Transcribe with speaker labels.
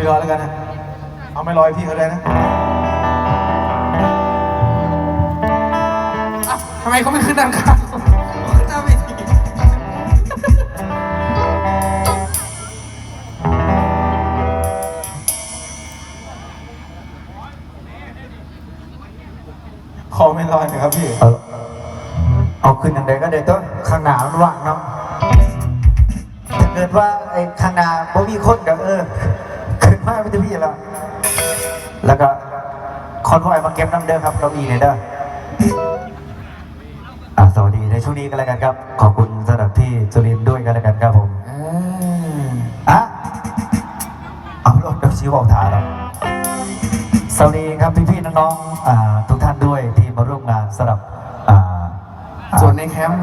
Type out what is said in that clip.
Speaker 1: รอแล้วกันนะเอาไม่รอยพี่เขาเลยนะ
Speaker 2: ทำไมเขาไม่ขึ้นด้านข้างขึ้นหน้าเวที
Speaker 1: ขอไม่รอยหน่อยครับพี่
Speaker 3: เอาขึ้นอย่างใดก็เดี๋ยวต้องข้างหน้ามันว่างเนาะถ้าเกิดว่าไอ้ข้างหน้าบ่มีคนก็ขึ้นมาไม่ได้พี่แล้วก็คอนวอยมาเก็บน้ำเด้อครับเราอีเนี่ยเด้อสวัสดีในช่วงนี้กันแล้วกันครับขอบคุณสำหรับที่จุลินด้วยกันแล้วกันครับผมเอารถเดี๋ยวชี้บอกทางแล้วสวัสดีครับพี่ๆน้องๆทุกท่านด้วยที่มาร่วมงานสำหรับ
Speaker 2: ส่วนในแคมป์